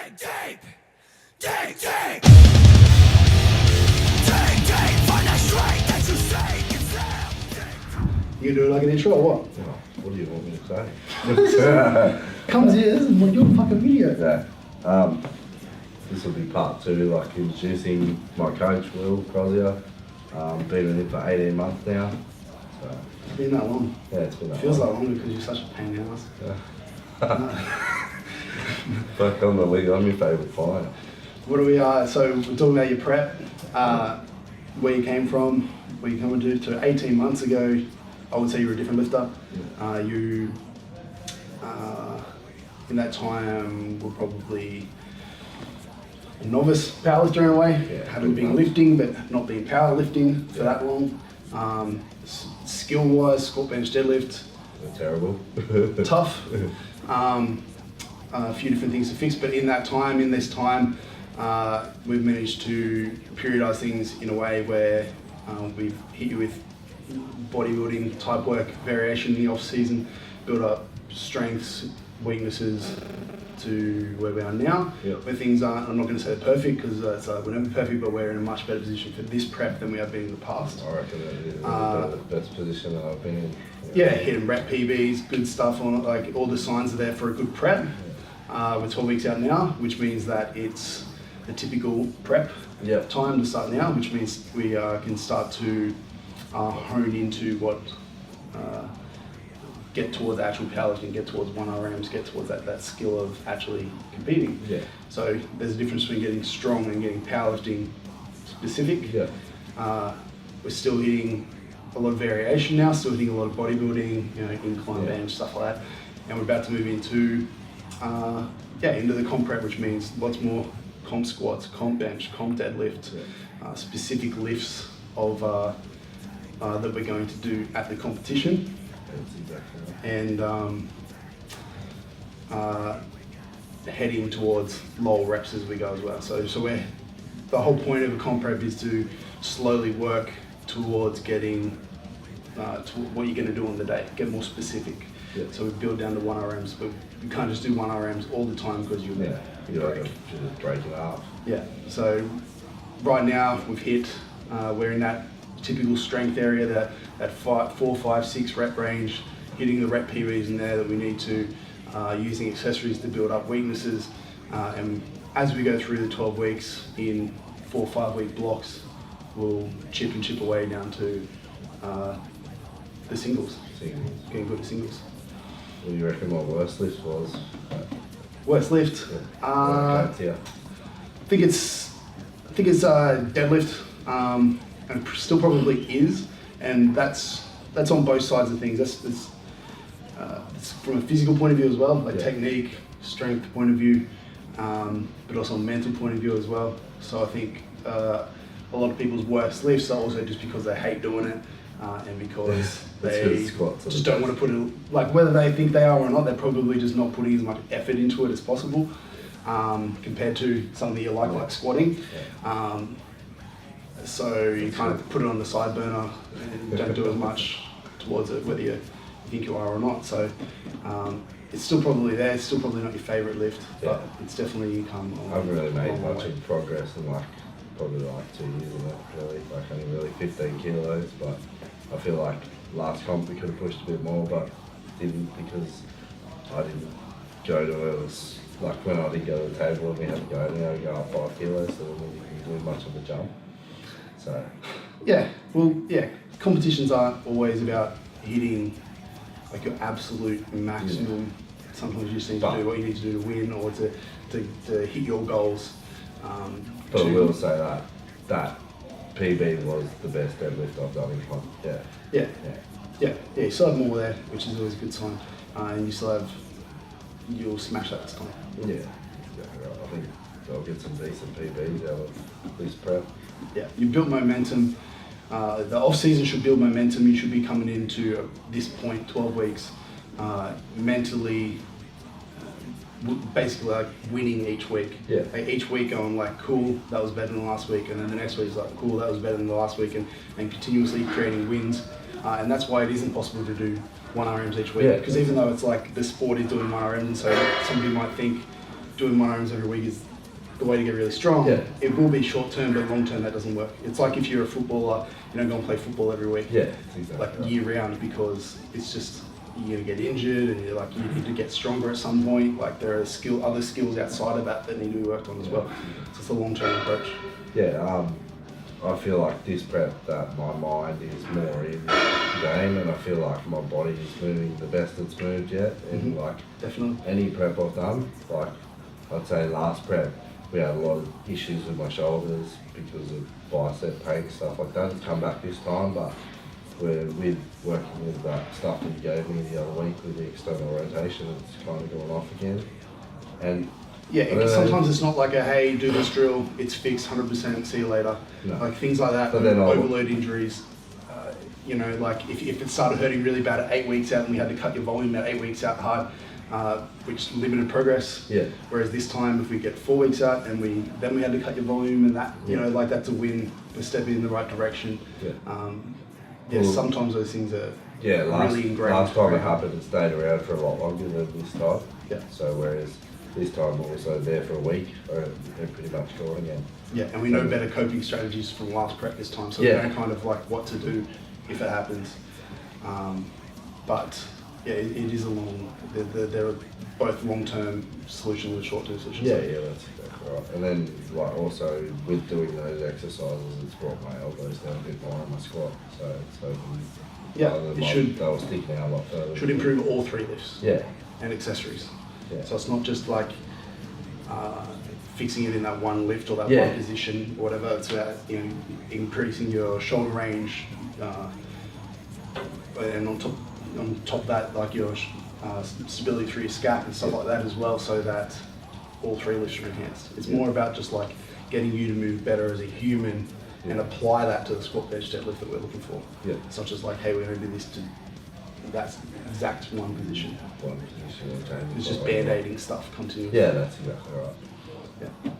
Dig deep, dig deep, dig deep, find the strength that you seek and You do like an intro or what? What do you want me to say? Comes here, this is your fucking video. Yeah. This will be part two, like introducing my coach, Will Crozier. Been with him for 18 months now. So, It's been that long. yeah, it's been that Feels long. like longer because you're such a pain in the ass. Yeah. Fuck on the league, I'm your favourite client. What do we so we're talking about your prep, where you came from, what you coming to. So 18 months ago, I would say you were a different lifter. You in that time were probably a novice powerlifter in a way, Yeah, having been good lifting but not been powerlifting for that long. Skill wise, squat, bench, deadlift, They're terrible. tough. A few different things to fix, but in this time, we've managed to periodise things in a way where we've hit you with bodybuilding type work, variation in the off season, build up strengths, weaknesses to where we are now. Yep. Where things aren't, I'm not going to say they're perfect because we're never perfect, but we're in a much better position for this prep than we have been in the past. I reckon that is the best position that I've been in. Yeah, hitting rep PBs, good stuff on it, like all the signs are there for a good prep. We're 12 weeks out now, which means that it's the typical prep Yep. time to start now, which means we can start to hone into what, get towards actual powerlifting, get towards 1RMs, get towards that skill of actually competing. Yeah. So there's a difference between getting strong and getting powerlifting specific. Yeah. We're still hitting a lot of variation now, still hitting a lot of bodybuilding, incline Yeah. bench, stuff like that. And we're about to move into into the comp prep, which means lots more comp squats, comp bench, comp deadlift, specific lifts of that we're going to do at the competition, That's exactly right. and heading towards lower reps as we go as well. So the whole point of a comp prep is to slowly work towards getting to what you're going to do on the day, get more specific. Yeah. So we build down to 1RMs, but you can't just do 1RMs all the time because you'll Yeah. you You break. like to just break it up. Yeah. So right now we've hit, we're in that typical strength area, that 4, 5, 6 rep range, hitting the rep PBs in there that we need to, using accessories to build up weaknesses. And as we go through the 12 weeks in 4 or 5 week blocks, we'll chip away down to the singles, Singles. getting good at singles. What do you reckon my worst lift was? Worst lift? Yeah. I think it's deadlift, and still probably is, and that's on both sides of things. It's from a physical point of view as well, like Yeah. technique, strength point of view, but also a mental point of view as well. So I think a lot of people's worst lifts are also just because they hate doing it, and because That's they good squats. just don't want to put it, like whether they think they are or not, they're probably just not putting as much effort into it as possible, compared to something you like squatting. So you kind of put it on the side burner and don't do as much towards it, whether you think you are or not. So it's still probably there, it's still probably not your favourite lift, but it's definitely come a long, I haven't really made long much way. of progress in probably 2 years of that, really. Like only really 15 kilos, but I feel like last comp we could have pushed a bit more, but didn't because I didn't go to it. Was like when I did go to the table and we had to go in there and go up 5 kilos, so we didn't do much of a jump. So Competitions aren't always about hitting like your absolute maximum. Sometimes you just need to do what you need to do to win or to hit your goals. but I will say that PB was the best deadlift I've done in comp. You still have more there, which is always a good sign, and you'll smash that this time. Yeah, exactly right. I think I'll get some decent PBs out of this prep. Yeah, you built momentum. The off season should build momentum. You should be coming into this point, 12 weeks, mentally, basically like winning each week. Yeah. Like each week going like, cool, that was better than last week, and then the next week is like, cool, that was better than the last week, and continuously creating wins. And that's why it isn't possible to do 1RMs each week. Yeah. Because even though it's like the sport is doing 1RMs, and so somebody might think doing one arms every week is the way to get really strong. Yeah. It will be short term, but long term that doesn't work. It's like if you're a footballer, you don't go and play football every week. Yeah, it's exactly Like right. year round, because it's just you're gonna get injured and you're like you need to get stronger at some point. Like there are other skills outside of that need to be worked on as well. So it's a long term approach. Yeah, I feel like this prep that my mind is more in the game, and I feel like my body is moving the best it's moved yet. And like Definitely. any prep I've done, like I'd say last prep, we had a lot of issues with my shoulders because of bicep pain, stuff like that. It's come back this time, but we're working with that stuff that you gave me the other week with the external rotation. It's kind of going off again, and Yeah, sometimes it's not like a hey, do this drill, it's fixed, 100%, see you later. No. Like things like that, But then overload injuries. You know, like if it started hurting really bad at 8 weeks out and we had to cut your volume at 8 weeks out hard, which limited progress. Yeah. Whereas this time, if we get 4 weeks out and then we had to cut your volume, and that, you know, like that's a win. We're stepping in the right direction. Yeah. Yeah, Well, sometimes those things are Yeah, really ingrained. last time it happened, it stayed around for a lot longer than this time. Yeah. So whereas this time we're also there for a week, they're pretty much gone again. Yeah, and we know better coping strategies from last prep this time, so Yeah. we know kind of like what to do if it happens. But yeah, it is a long. There are both long-term solutions and short-term solutions. Yeah, that's exactly right. And then like also with doing those exercises, it's brought my elbows down a bit more on my squat. So it's hoping Yeah, rather than it should- they were sticking out a lot further. Should improve all 3 lifts. Yeah. And accessories. Yeah. So it's not just like fixing it in that one lift or that Yeah. one position, or whatever. It's about, you know, increasing your shoulder range, and on top of that, like your stability through your scap and stuff like that as well, so that all 3 lifts are enhanced. It's more about just like getting you to move better as a human and apply that to the squat, bench, deadlift that we're looking for. Yeah. It's not just like, hey, we're going to do this to that exact one position. One position and change It's it just like that. band-aiding stuff continuously. Yeah, that's exactly right. Yeah.